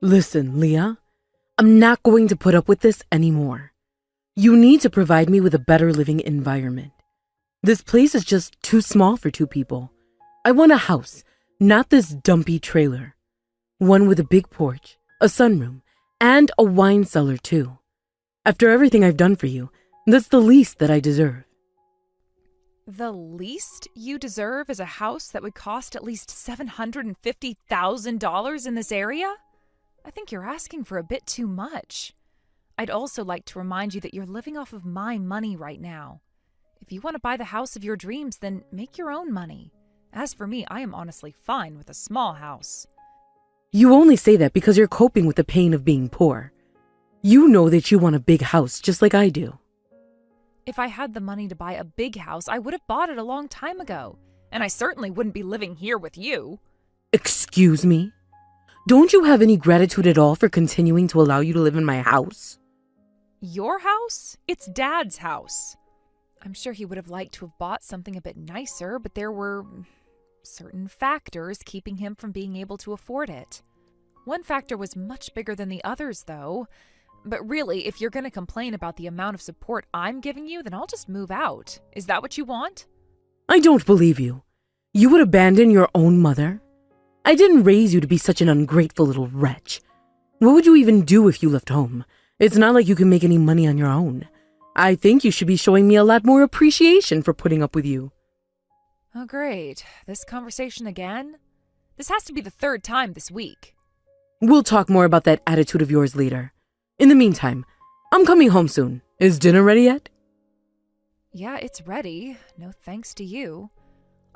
Listen, Leah, I'm not going to put up with this anymore. You need to provide me with a better living environment. This place is just too small for two people. I want a house, not this dumpy trailer. One with a big porch, a sunroom, and a wine cellar too. After everything I've done for you, that's the least that I deserve. The least you deserve is a house that would cost at least $750,000 in this area? I think you're asking for a bit too much. I'd also like to remind you that you're living off of my money right now. If you want to buy the house of your dreams, then make your own money. As for me, I am honestly fine with a small house. You only say that because you're coping with the pain of being poor. You know that you want a big house just like I do. If I had the money to buy a big house, I would have bought it a long time ago. And I certainly wouldn't be living here with you. Excuse me? Don't you have any gratitude at all for continuing to allow you to live in my house? Your house? It's Dad's house. I'm sure he would have liked to have bought something a bit nicer, but there were certain factors keeping him from being able to afford it. One factor was much bigger than the others, though. But really, if you're going to complain about the amount of support I'm giving you, then I'll just move out. Is that what you want? I don't believe you. You would abandon your own mother? I didn't raise you to be such an ungrateful little wretch. What would you even do if you left home? It's not like you can make any money on your own. I think you should be showing me a lot more appreciation for putting up with you. Oh, great. This conversation again? This has to be the third time this week. We'll talk more about that attitude of yours later. In the meantime, I'm coming home soon. Is dinner ready yet? Yeah, it's ready. No thanks to you.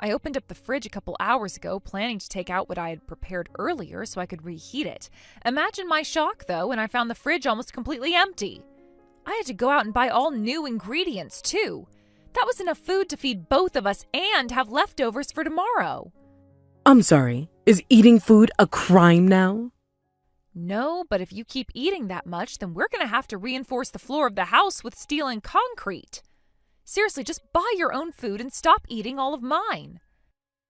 I opened up the fridge a couple hours ago, planning to take out what I had prepared earlier so I could reheat it. Imagine my shock, though, when I found the fridge almost completely empty. I had to go out and buy all new ingredients, too. That was enough food to feed both of us and have leftovers for tomorrow. I'm sorry. Is eating food a crime now? No, but if you keep eating that much, then we're going to have to reinforce the floor of the house with steel and concrete. Seriously, just buy your own food and stop eating all of mine.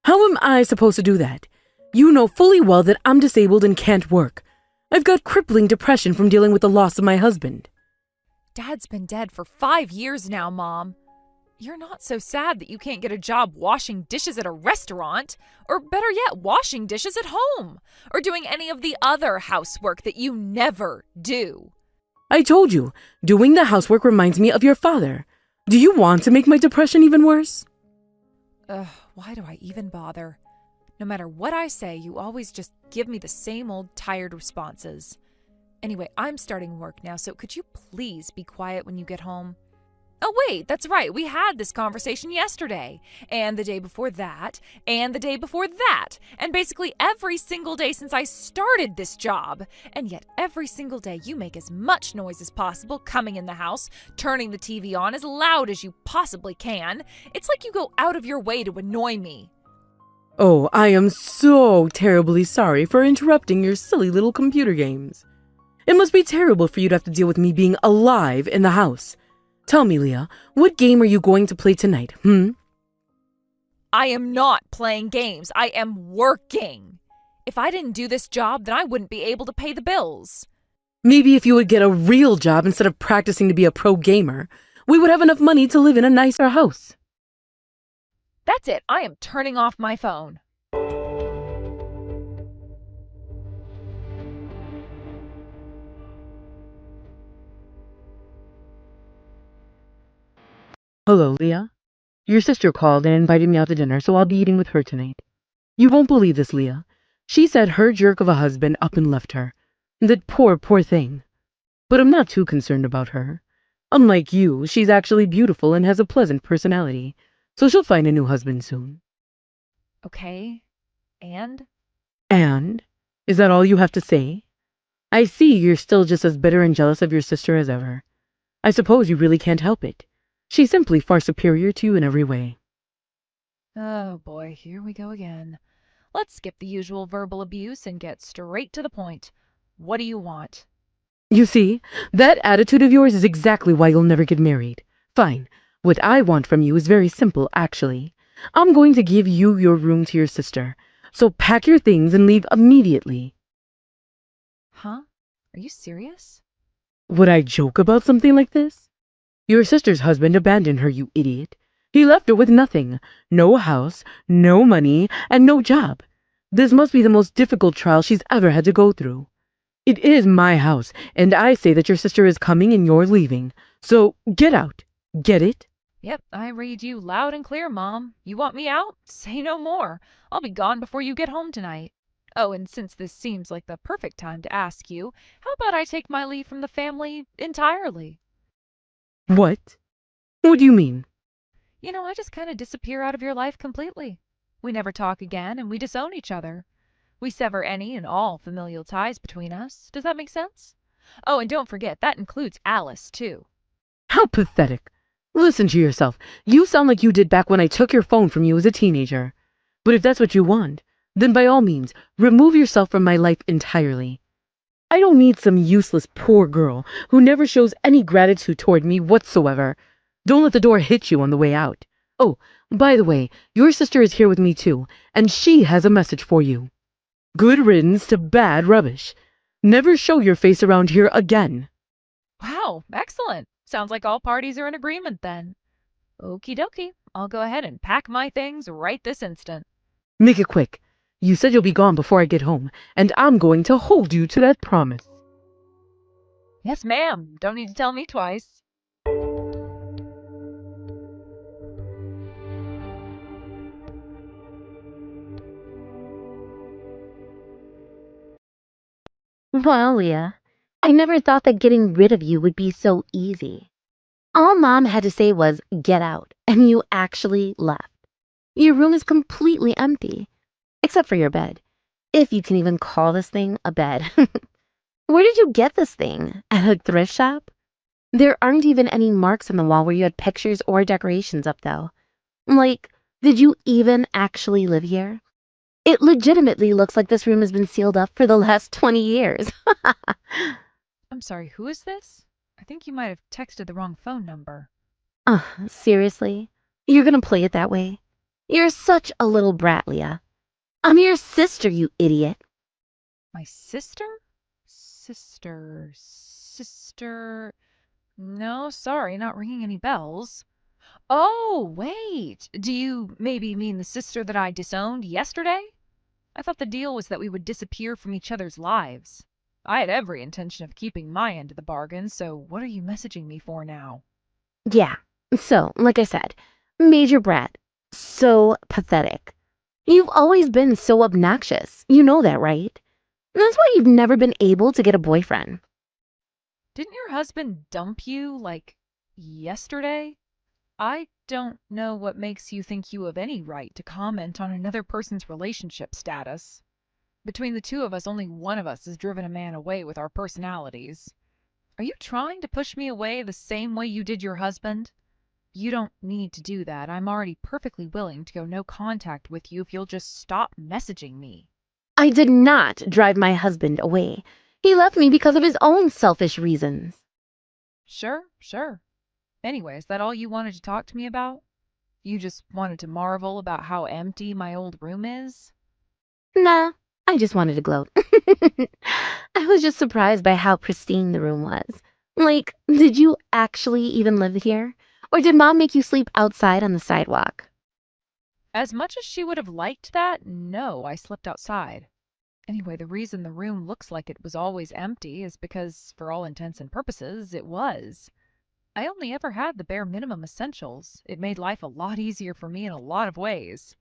How am I supposed to do that? You know fully well that I'm disabled and can't work. I've got crippling depression from dealing with the loss of my husband. Dad's been dead for 5 years now, Mom. You're not so sad that you can't get a job washing dishes at a restaurant, or better yet, washing dishes at home, or doing any of the other housework that you never do. I told you, doing the housework reminds me of your father. Do you want to make my depression even worse? Why do I even bother? No matter what I say, you always just give me the same old tired responses. Anyway, I'm starting work now, so could you please be quiet when you get home? Oh, wait, that's right. We had this conversation yesterday, and the day before that, and the day before that, and basically every single day since I started this job. And yet every single day you make as much noise as possible coming in the house, turning the TV on as loud as you possibly can. It's like you go out of your way to annoy me. Oh, I am so terribly sorry for interrupting your silly little computer games. It must be terrible for you to have to deal with me being alive in the house. Tell me, Leah, what game are you going to play tonight, I am not playing games. I am working. If I didn't do this job, then I wouldn't be able to pay the bills. Maybe if you would get a real job instead of practicing to be a pro gamer, we would have enough money to live in a nicer house. That's it. I am turning off my phone. Hello, Leah. Your sister called and invited me out to dinner, so I'll be eating with her tonight. You won't believe this, Leah. She said her jerk of a husband up and left her. That poor thing. But I'm not too concerned about her. Unlike you, she's actually beautiful and has a pleasant personality, so she'll find a new husband soon. Okay. And? And? Is that all you have to say? I see you're still just as bitter and jealous of your sister as ever. I suppose you really can't help it. She's simply far superior to you in every way. Oh boy, here we go again. Let's skip the usual verbal abuse and get straight to the point. What do you want? You see, that attitude of yours is exactly why you'll never get married. Fine. What I want from you is very simple, actually. I'm going to give you your room to your sister. So pack your things and leave immediately. Huh? Are you serious? Would I joke about something like this? Your sister's husband abandoned her, you idiot. He left her with nothing. No house, no money, and no job. This must be the most difficult trial she's ever had to go through. It is my house, and I say that your sister is coming and you're leaving. So get out. Get it? Yep, I read you loud and clear, Mom. You want me out? Say no more. I'll be gone before you get home tonight. Oh, and since this seems like the perfect time to ask you, how about I take my leave from the family entirely? What? What do you mean? I just kind of disappear out of your life completely. We never talk again, and we disown each other. We sever any and all familial ties between us. Does that make sense? Oh, and don't forget, that includes Alice, too. How pathetic. Listen to yourself. You sound like you did back when I took your phone from you as a teenager. But if that's what you want, then by all means, remove yourself from my life entirely. I don't need some useless poor girl who never shows any gratitude toward me whatsoever. Don't let the door hit you on the way out. Oh, by the way, your sister is here with me too, and she has a message for you. Good riddance to bad rubbish. Never show your face around here again. Wow, excellent. Sounds like all parties are in agreement then. Okie dokie. I'll go ahead and pack my things right this instant. Make it quick. You said you'll be gone before I get home, and I'm going to hold you to that promise. Yes, ma'am. Don't need to tell me twice. Well, Leah, I never thought that getting rid of you would be so easy. All Mom had to say was, get out, and you actually left. Your room is completely empty, except for your bed, if you can even call this thing a bed. Where did you get this thing? At a thrift shop? There aren't even any marks on the wall where you had pictures or decorations up, though. Like, did you even actually live here? It legitimately looks like this room has been sealed up for the last 20 years. I'm sorry, who is this? I think you might have texted the wrong phone number. Seriously? You're gonna play it that way? You're such a little brat, Leah. I'm your sister, you idiot. My sister? Sister. No, sorry, not ringing any bells. Oh, wait. Do you maybe mean the sister that I disowned yesterday? I thought the deal was that we would disappear from each other's lives. I had every intention of keeping my end of the bargain, so what are you messaging me for now? Yeah, so, like I said, major brat. So pathetic. You've always been so obnoxious. You know that, right? That's why you've never been able to get a boyfriend. Didn't your husband dump you, like, yesterday? I don't know what makes you think you have any right to comment on another person's relationship status. Between the two of us, only one of us has driven a man away with our personalities. Are you trying to push me away the same way you did your husband? You don't need to do that. I'm already perfectly willing to go no contact with you if you'll just stop messaging me. I did not drive my husband away. He left me because of his own selfish reasons. Sure. Anyway, is that all you wanted to talk to me about? You just wanted to marvel about how empty my old room is? Nah, I just wanted to gloat. I was just surprised by how pristine the room was. Like, did you actually even live here? Or did Mom make you sleep outside on the sidewalk? As much as she would have liked that, no, I slept outside. Anyway, the reason the room looks like it was always empty is because, for all intents and purposes, it was. I only ever had the bare minimum essentials. It made life a lot easier for me in a lot of ways.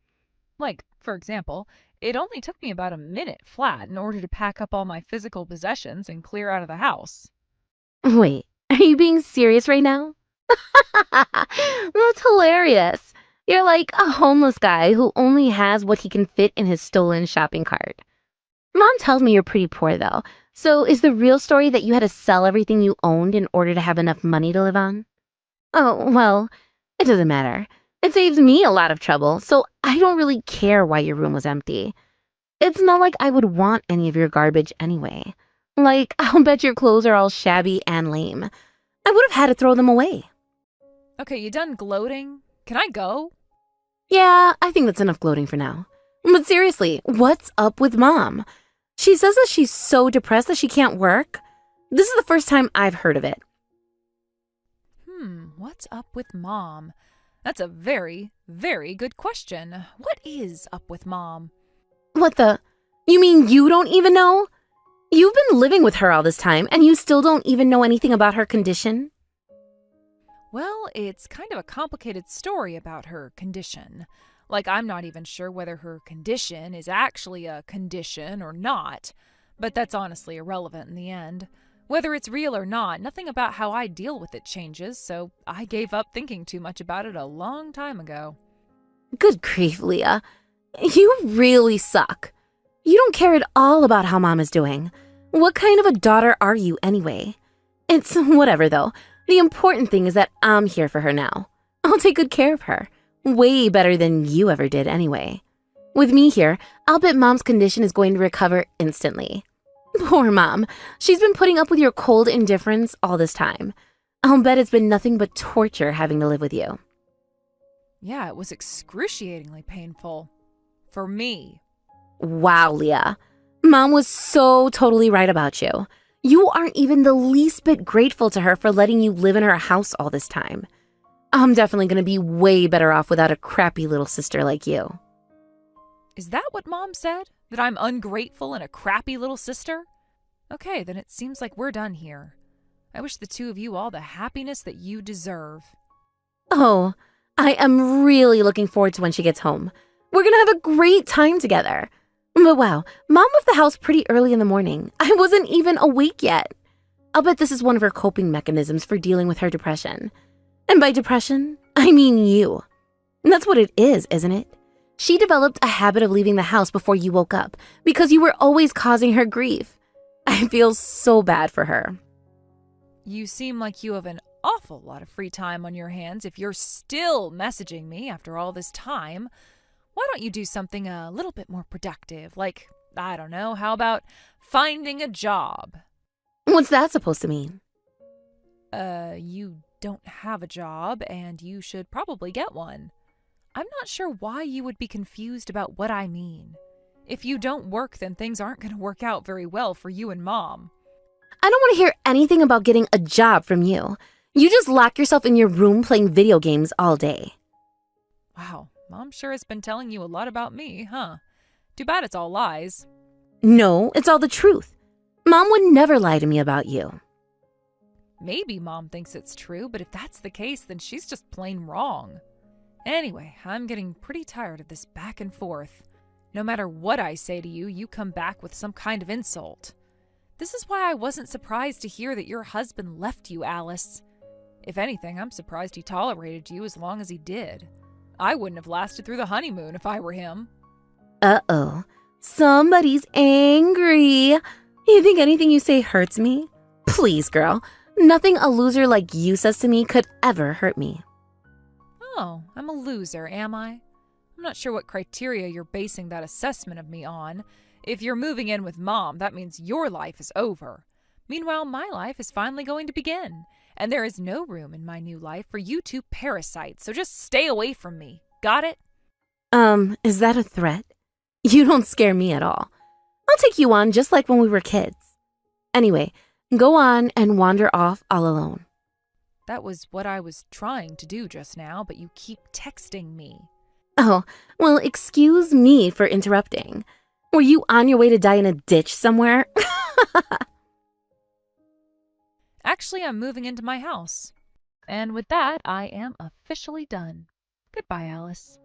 Like, for example, it only took me about a minute flat in order to pack up all my physical possessions and clear out of the house. Wait, are you being serious right now? That's hilarious. You're like a homeless guy who only has what he can fit in his stolen shopping cart. Mom tells me you're pretty poor, though. So is the real story that you had to sell everything you owned in order to have enough money to live on? Oh, well, it doesn't matter. It saves me a lot of trouble, so I don't really care why your room was empty. It's not like I would want any of your garbage anyway. Like, I'll bet your clothes are all shabby and lame. I would have had to throw them away. Okay, you done gloating? Can I go? Yeah, I think that's enough gloating for now. But seriously, what's up with Mom? She says that she's so depressed that she can't work. This is the first time I've heard of it. What's up with Mom? That's a very, very good question. What is up with Mom? What the? You mean you don't even know? You've been living with her all this time, and you still don't even know anything about her condition? Well, it's kind of a complicated story about her condition. Like, I'm not even sure whether her condition is actually a condition or not, but that's honestly irrelevant in the end. Whether it's real or not, nothing about how I deal with it changes, so I gave up thinking too much about it a long time ago. Good grief, Leah. You really suck. You don't care at all about how Mom is doing. What kind of a daughter are you anyway? It's whatever, though. The important thing is that I'm here for her now. I'll take good care of her. Way better than you ever did anyway. With me here, I'll bet Mom's condition is going to recover instantly. Poor Mom. She's been putting up with your cold indifference all this time. I'll bet it's been nothing but torture having to live with you. Yeah, it was excruciatingly painful. For me. Wow, Leah. Mom was so totally right about you. You aren't even the least bit grateful to her for letting you live in her house all this time. I'm definitely going to be way better off without a crappy little sister like you. Is that what Mom said? That I'm ungrateful and a crappy little sister? Okay, then it seems like we're done here. I wish the two of you all the happiness that you deserve. Oh, I am really looking forward to when she gets home. We're going to have a great time together. But wow, Mom left the house pretty early in the morning. I wasn't even awake yet. I'll bet this is one of her coping mechanisms for dealing with her depression. And by depression, I mean you. And that's what it is, isn't it? She developed a habit of leaving the house before you woke up because you were always causing her grief. I feel so bad for her. You seem like you have an awful lot of free time on your hands if you're still messaging me after all this time. Why don't you do something a little bit more productive? Like, I don't know, how about finding a job? What's that supposed to mean? You don't have a job and you should probably get one. I'm not sure why you would be confused about what I mean. If you don't work, then things aren't going to work out very well for you and Mom. I don't want to hear anything about getting a job from you. You just lock yourself in your room playing video games all day. Wow, Mom sure has been telling you a lot about me, huh? Too bad it's all lies. No, it's all the truth. Mom would never lie to me about you. Maybe Mom thinks it's true, but if that's the case, then she's just plain wrong. Anyway, I'm getting pretty tired of this back and forth. No matter what I say to you, you come back with some kind of insult. This is why I wasn't surprised to hear that your husband left you, Alice. If anything, I'm surprised he tolerated you as long as he did. I wouldn't have lasted through the honeymoon if I were him. Uh-oh. Somebody's angry. You think anything you say hurts me? Please, girl. Nothing a loser like you says to me could ever hurt me. Oh, I'm a loser, am I? I'm not sure what criteria you're basing that assessment of me on. If you're moving in with Mom, that means your life is over. Meanwhile, my life is finally going to begin, and there is no room in my new life for you two parasites, so just stay away from me. Got it? Is that a threat? You don't scare me at all. I'll take you on just like when we were kids. Anyway, go on and wander off all alone. That was what I was trying to do just now, but you keep texting me. Oh, well, excuse me for interrupting. Were you on your way to die in a ditch somewhere? Actually, I'm moving into my house. And with that, I am officially done. Goodbye, Alice.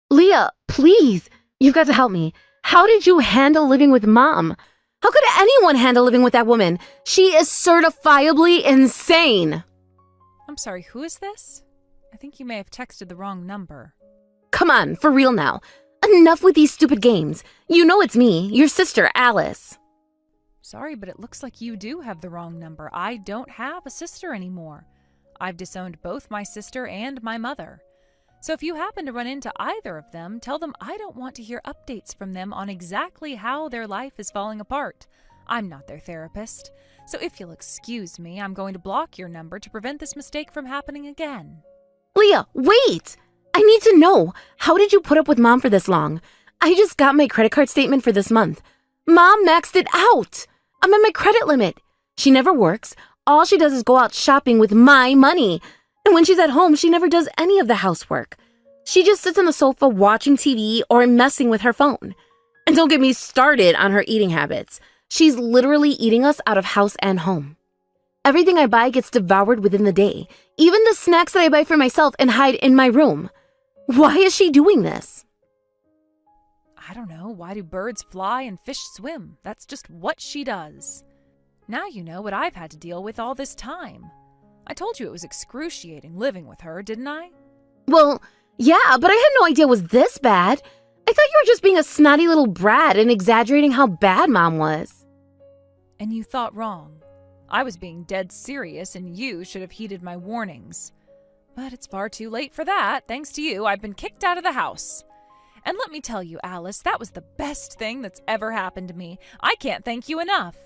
Leah, please, you've got to help me. How did you handle living with Mom? How could anyone handle living with that woman? She is certifiably insane. I'm sorry, who is this? I think you may have texted the wrong number. Come on, for real now. Enough with these stupid games. You know it's me, your sister, Alice. Sorry, but it looks like you do have the wrong number. I don't have a sister anymore. I've disowned both my sister and my mother. So if you happen to run into either of them, tell them I don't want to hear updates from them on exactly how their life is falling apart. I'm not their therapist. So if you'll excuse me, I'm going to block your number to prevent this mistake from happening again. Leah, wait! I need to know, how did you put up with Mom for this long? I just got my credit card statement for this month. Mom maxed it out! I'm at my credit limit. She never works. All she does is go out shopping with my money. And when she's at home, she never does any of the housework. She just sits on the sofa watching TV or messing with her phone. And don't get me started on her eating habits. She's literally eating us out of house and home. Everything I buy gets devoured within the day, even the snacks that I buy for myself and hide in my room. Why is she doing this? I don't know. Why do birds fly and fish swim? That's just what she does. Now you know what I've had to deal with all this time. I told you it was excruciating living with her, didn't I? Well, yeah, but I had no idea it was this bad. I thought you were just being a snotty little brat and exaggerating how bad Mom was. And you thought wrong. I was being dead serious, and you should have heeded my warnings. But it's far too late for that. Thanks to you, I've been kicked out of the house. And let me tell you, Alice, that was the best thing that's ever happened to me. I can't thank you enough.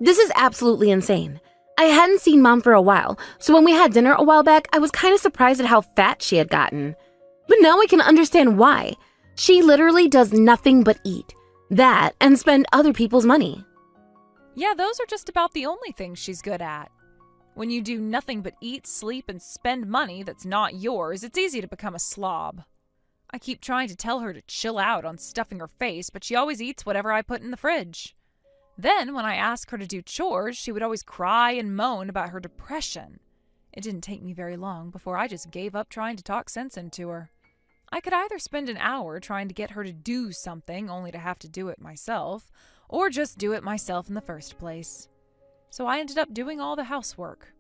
This is absolutely insane. I hadn't seen Mom for a while, so when we had dinner a while back, I was kind of surprised at how fat she had gotten. But now I can understand why. She literally does nothing but eat. That and spend other people's money. Yeah, those are just about the only things she's good at. When you do nothing but eat, sleep, and spend money that's not yours, it's easy to become a slob. I keep trying to tell her to chill out on stuffing her face, but she always eats whatever I put in the fridge. Then, when I ask her to do chores, she would always cry and moan about her depression. It didn't take me very long before I just gave up trying to talk sense into her. I could either spend an hour trying to get her to do something only to have to do it myself, or just do it myself in the first place. So I ended up doing all the housework.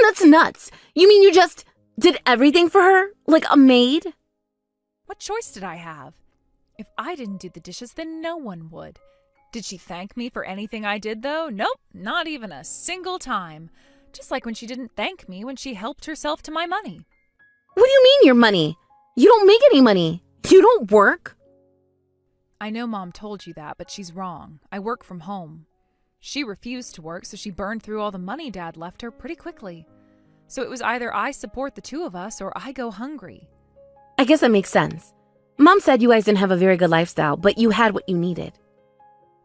That's nuts. You mean you just did everything for her? Like a maid? What choice did I have? If I didn't do the dishes, then no one would. Did she thank me for anything I did, though? Nope, not even a single time. Just like when she didn't thank me when she helped herself to my money. What do you mean your money? You don't make any money. You don't work. I know Mom told you that, but she's wrong. I work from home. She refused to work, so she burned through all the money Dad left her pretty quickly. So it was either I support the two of us or I go hungry. I guess that makes sense. Mom said you guys didn't have a very good lifestyle, but you had what you needed.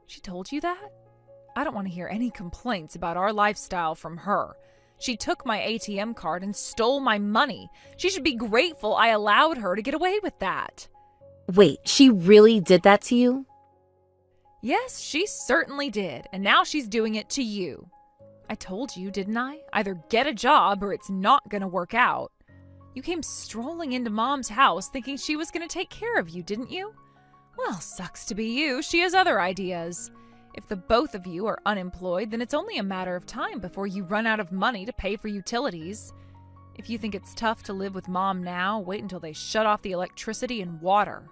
She told you that? I don't want to hear any complaints about our lifestyle from her. She took my ATM card and stole my money. She should be grateful I allowed her to get away with that. Wait, she really did that to you? Yes, she certainly did, and now she's doing it to you. I told you, didn't I? Either get a job or it's not going to work out. You came strolling into Mom's house thinking she was going to take care of you, didn't you? Well, sucks to be you. She has other ideas. If the both of you are unemployed, then it's only a matter of time before you run out of money to pay for utilities. If you think it's tough to live with Mom now, wait until they shut off the electricity and water.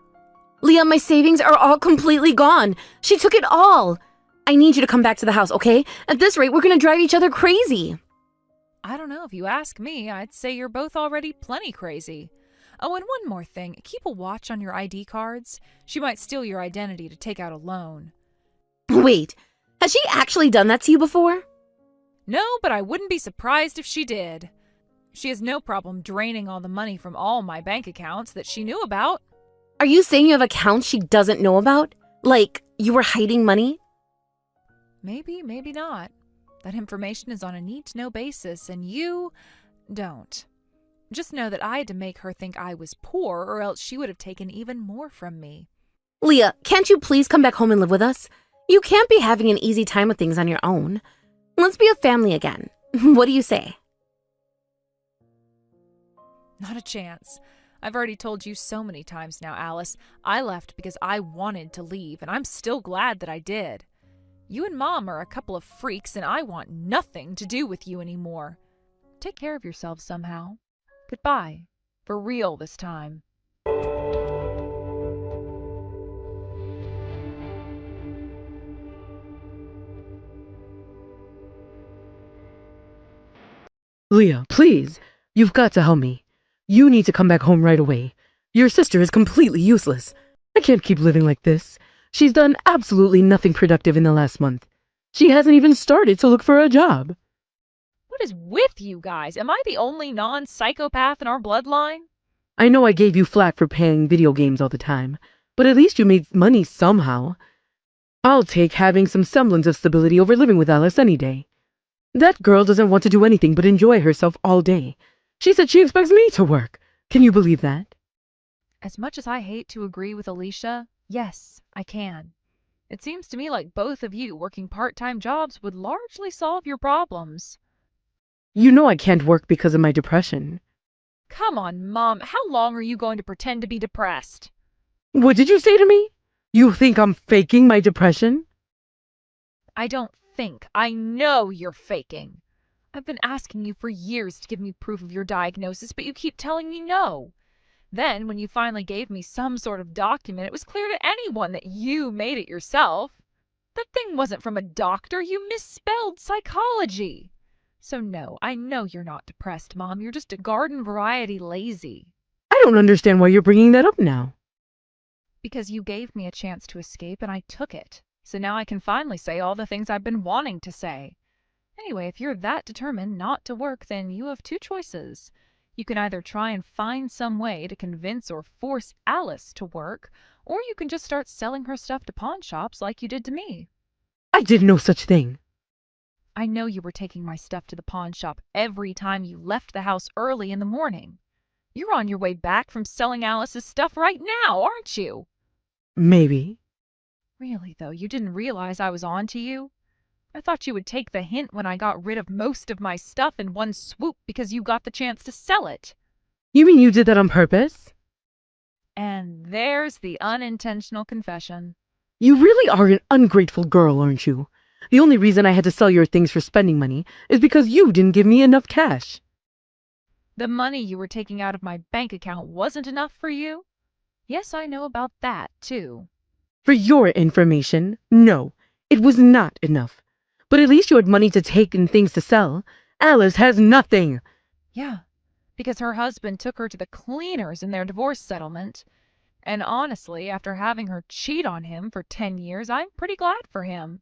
Leah, my savings are all completely gone. She took it all. I need you to come back to the house, okay? At this rate, we're going to drive each other crazy. I don't know. If you ask me, I'd say you're both already plenty crazy. Oh, and one more thing. Keep a watch on your ID cards. She might steal your identity to take out a loan. Wait, has she actually done that to you before? No, but I wouldn't be surprised if she did. She has no problem draining all the money from all my bank accounts that she knew about. Are you saying you have accounts she doesn't know about? Like, you were hiding money? Maybe, maybe not. That information is on a need-to-know basis, and you don't. Just know that I had to make her think I was poor, or else she would have taken even more from me. Leah, can't you please come back home and live with us? You can't be having an easy time with things on your own. Let's be a family again. What do you say? Not a chance. I've already told you so many times now, Alice. I left because I wanted to leave, and I'm still glad that I did. You and Mom are a couple of freaks, and I want nothing to do with you anymore. Take care of yourselves somehow. Goodbye. For real this time. Leah, please. You've got to help me. You need to come back home right away. Your sister is completely useless. I can't keep living like this. She's done absolutely nothing productive in the last month. She hasn't even started to look for a job. What is with you guys? Am I the only non-psychopath in our bloodline? I know I gave you flack for playing video games all the time, but at least you made money somehow. I'll take having some semblance of stability over living with Alice any day. That girl doesn't want to do anything but enjoy herself all day. She said she expects me to work. Can you believe that? As much as I hate to agree with Alicia, yes, I can. It seems to me like both of you working part-time jobs would largely solve your problems. You know I can't work because of my depression. Come on, Mom, how long are you going to pretend to be depressed? What did you say to me? You think I'm faking my depression? I don't think. I know you're faking. I've been asking you for years to give me proof of your diagnosis, but you keep telling me no. Then, when you finally gave me some sort of document, it was clear to anyone that you made it yourself. That thing wasn't from a doctor. You misspelled psychology. So no, I know you're not depressed, Mom. You're just a garden variety lazy. I don't understand why you're bringing that up now. Because you gave me a chance to escape and I took it. So now I can finally say all the things I've been wanting to say. Anyway, if you're that determined not to work, then you have two choices. You can either try and find some way to convince or force Alice to work, or you can just start selling her stuff to pawn shops like you did to me. I did no such thing. I know you were taking my stuff to the pawn shop every time you left the house early in the morning. You're on your way back from selling Alice's stuff right now, aren't you? Maybe. Really, though, you didn't realize I was on to you? I thought you would take the hint when I got rid of most of my stuff in one swoop because you got the chance to sell it. You mean you did that on purpose? And there's the unintentional confession. You really are an ungrateful girl, aren't you? The only reason I had to sell your things for spending money is because you didn't give me enough cash. The money you were taking out of my bank account wasn't enough for you? Yes, I know about that, too. For your information, no, it was not enough. But at least you had money to take and things to sell. Alice has nothing. Yeah, because her husband took her to the cleaners in their divorce settlement. And honestly, after having her cheat on him for 10 years, I'm pretty glad for him.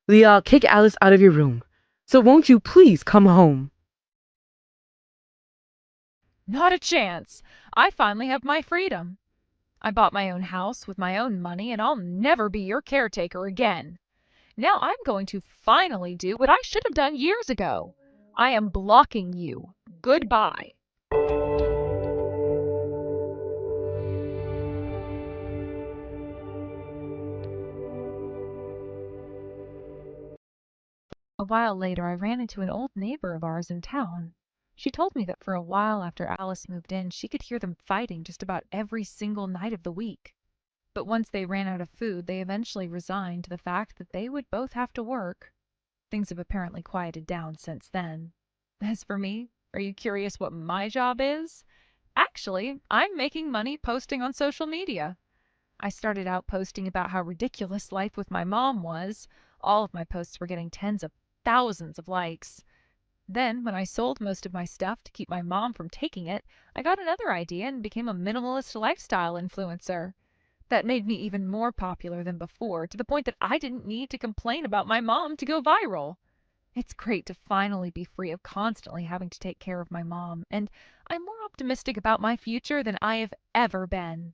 Leah, I'll kick Alice out of your room. So won't you please come home? Not a chance. I finally have my freedom. I bought my own house with my own money, and I'll never be your caretaker again. Now I'm going to finally do what I should have done years ago. I am blocking you. Goodbye. A while later, I ran into an old neighbor of ours in town. She told me that for a while after Alice moved in, she could hear them fighting just about every single night of the week. But once they ran out of food, they eventually resigned to the fact that they would both have to work. Things have apparently quieted down since then. As for me, are you curious what my job is? Actually, I'm making money posting on social media. I started out posting about how ridiculous life with my mom was. All of my posts were getting tens of thousands of likes. Then, when I sold most of my stuff to keep my mom from taking it, I got another idea and became a minimalist lifestyle influencer. That made me even more popular than before, to the point that I didn't need to complain about my mom to go viral. It's great to finally be free of constantly having to take care of my mom, and I'm more optimistic about my future than I have ever been.